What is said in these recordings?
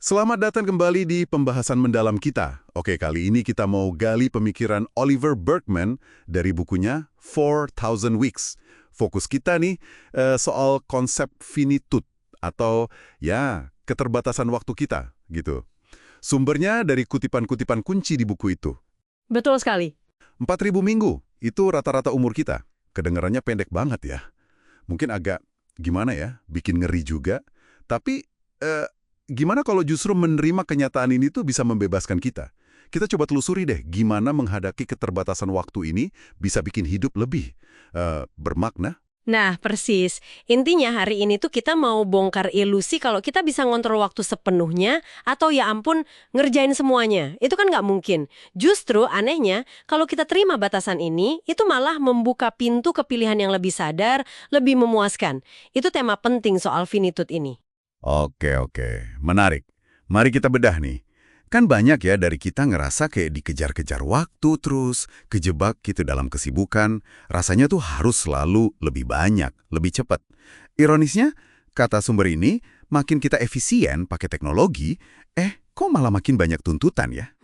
Selamat datang kembali di pembahasan mendalam kita. Oke, kali ini kita mau gali pemikiran Oliver Burkeman dari bukunya 4,000 Weeks. Fokus kita nih soal konsep finitude atau ya keterbatasan waktu kita gitu. Sumbernya dari kutipan-kutipan kunci di buku itu. Betul sekali. 4.000 minggu, itu rata-rata umur kita. Kedengarannya pendek banget ya. Mungkin agak, gimana ya, bikin ngeri juga. Tapi, gimana kalau justru menerima kenyataan ini tuh bisa membebaskan kita? Kita coba telusuri deh, gimana menghadapi keterbatasan waktu ini bisa bikin hidup lebih bermakna. Nah, persis. Intinya hari ini tuh kita mau bongkar ilusi kalau kita bisa ngontrol waktu sepenuhnya atau ya ampun ngerjain semuanya. Itu kan nggak mungkin. Justru anehnya kalau kita terima batasan ini, itu malah membuka pintu ke pilihan yang lebih sadar, lebih memuaskan. Itu tema penting soal finitude ini. Oke. Menarik. Mari kita bedah nih. Kan banyak ya dari kita ngerasa kayak dikejar-kejar waktu terus, kejebak gitu dalam kesibukan, rasanya tuh harus selalu lebih banyak, lebih cepat. Ironisnya, kata sumber ini, makin kita efisien pakai teknologi, kok malah makin banyak tuntutan ya?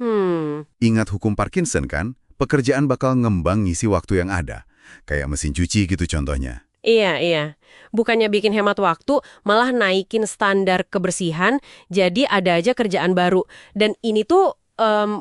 Ingat hukum Parkinson kan? Pekerjaan bakal ngembang ngisi waktu yang ada. Kayak mesin cuci gitu contohnya. Iya. Bukannya bikin hemat waktu, malah naikin standar kebersihan, jadi ada aja kerjaan baru. Dan ini tuh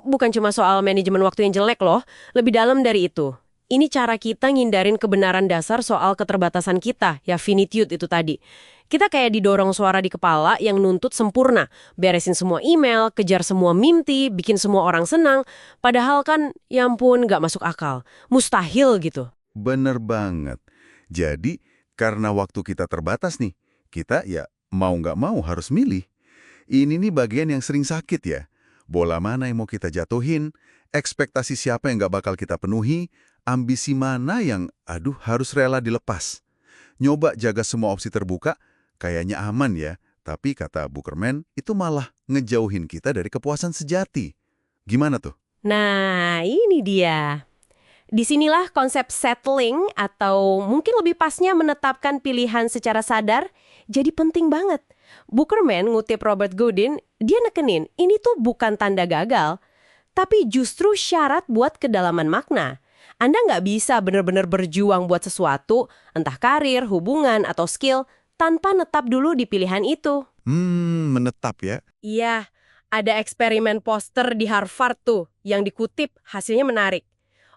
bukan cuma soal manajemen waktu yang jelek loh, lebih dalam dari itu. Ini cara kita ngindarin kebenaran dasar soal keterbatasan kita, ya finitude itu tadi. Kita kayak didorong suara di kepala yang nuntut sempurna, beresin semua email, kejar semua mimpi, bikin semua orang senang, padahal kan, ya ampun, nggak masuk akal. Mustahil gitu. Bener banget. Jadi, karena waktu kita terbatas nih, kita ya mau nggak mau harus milih. Ini nih bagian yang sering sakit ya. Bola mana yang mau kita jatuhin, ekspektasi siapa yang nggak bakal kita penuhi, ambisi mana yang, harus rela dilepas. Nyoba jaga semua opsi terbuka, kayaknya aman ya. Tapi kata Burkeman, itu malah ngejauhin kita dari kepuasan sejati. Gimana tuh? Nah, ini dia. Disinilah konsep settling atau mungkin lebih pasnya menetapkan pilihan secara sadar jadi penting banget. Burkeman ngutip Robert Godin, dia nekenin ini tuh bukan tanda gagal, tapi justru syarat buat kedalaman makna. Anda nggak bisa benar-benar berjuang buat sesuatu, entah karir, hubungan, atau skill, tanpa netap dulu di pilihan itu. Menetap ya. Iya, ada eksperimen poster di Harvard tuh yang dikutip hasilnya menarik.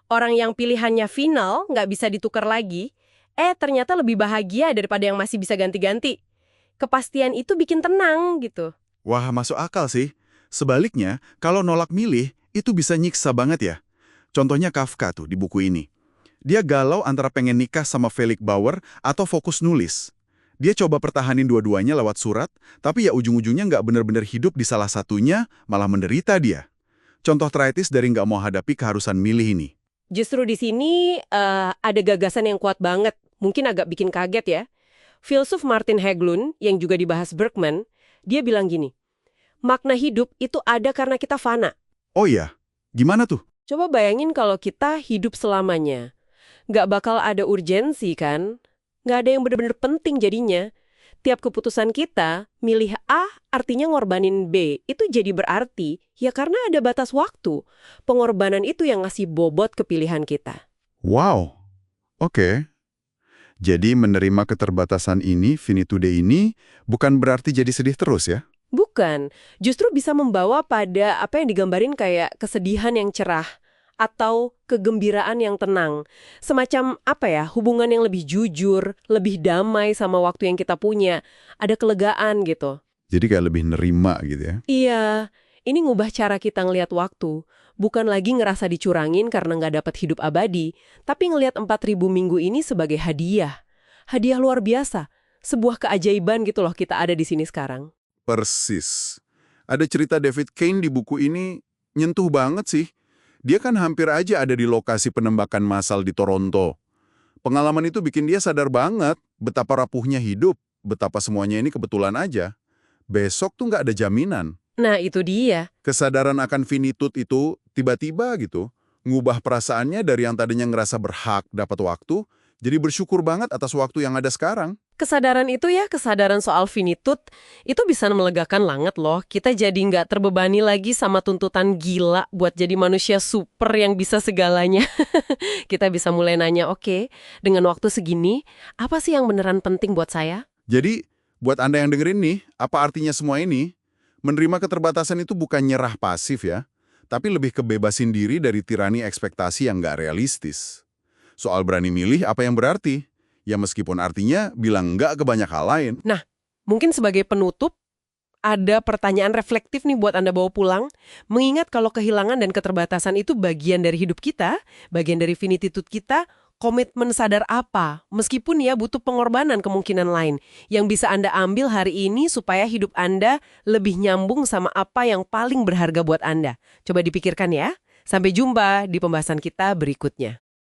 Orang yang pilihannya final, nggak bisa ditukar lagi, ternyata lebih bahagia daripada yang masih bisa ganti-ganti. Kepastian itu bikin tenang gitu. Wah, masuk akal sih. Sebaliknya, kalau nolak milih, itu bisa nyiksa banget ya. Contohnya Kafka tuh di buku ini. Dia galau antara pengen nikah sama Felix Bauer atau fokus nulis. Dia coba pertahanin dua-duanya lewat surat, tapi ya ujung-ujungnya nggak benar-benar hidup di salah satunya, malah menderita dia. Contoh traitis dari nggak mau hadapi keharusan milih ini. Justru di sini ada gagasan yang kuat banget, mungkin agak bikin kaget ya. Filsuf Martin Haglund, yang juga dibahas Burkeman, dia bilang gini, makna hidup itu ada karena kita fana. Oh iya? Gimana tuh? Coba bayangin kalau kita hidup selamanya. Nggak bakal ada urgensi kan? Nggak ada yang benar-benar penting jadinya. Tiap keputusan kita, milih A artinya ngorbanin B, itu jadi berarti ya karena ada batas waktu. Pengorbanan itu yang ngasih bobot ke pilihan kita. Wow, oke. Jadi menerima keterbatasan ini, finitude ini, bukan berarti jadi sedih terus ya? Bukan, justru bisa membawa pada apa yang digambarin kayak kesedihan yang cerah atau kegembiraan yang tenang. Semacam apa ya, hubungan yang lebih jujur, lebih damai sama waktu yang kita punya. Ada kelegaan gitu. Jadi kayak lebih nerima gitu ya? Iya, ini ngubah cara kita ngelihat waktu. Bukan lagi ngerasa dicurangin karena nggak dapat hidup abadi, tapi ngelihat 4.000 minggu ini sebagai hadiah. Hadiah luar biasa. Sebuah keajaiban gitu loh kita ada di sini sekarang. Persis. Ada cerita David Cain di buku ini nyentuh banget sih. Dia kan hampir aja ada di lokasi penembakan massal di Toronto. Pengalaman itu bikin dia sadar banget betapa rapuhnya hidup, betapa semuanya ini kebetulan aja. Besok tuh nggak ada jaminan. Nah, itu dia. Kesadaran akan finitude itu tiba-tiba gitu, ngubah perasaannya dari yang tadinya ngerasa berhak dapat waktu, Jadi bersyukur banget atas waktu yang ada sekarang. Kesadaran itu ya, kesadaran soal finitude, itu bisa melegakan banget loh. Kita jadi nggak terbebani lagi sama tuntutan gila buat jadi manusia super yang bisa segalanya. Kita bisa mulai nanya, oke, dengan waktu segini, apa sih yang beneran penting buat saya? Jadi, buat Anda yang dengerin nih, apa artinya semua ini? Menerima keterbatasan itu bukan nyerah pasif ya, tapi lebih kebebasin diri dari tirani ekspektasi yang nggak realistis. Soal berani milih apa yang berarti, ya meskipun artinya bilang nggak ke banyak hal lain. Nah, mungkin sebagai penutup, ada pertanyaan reflektif nih buat Anda bawa pulang. Mengingat kalau kehilangan dan keterbatasan itu bagian dari hidup kita, bagian dari finitude kita, komitmen sadar apa? Meskipun ya butuh pengorbanan kemungkinan lain yang bisa Anda ambil hari ini supaya hidup Anda lebih nyambung sama apa yang paling berharga buat Anda. Coba dipikirkan ya. Sampai jumpa di pembahasan kita berikutnya.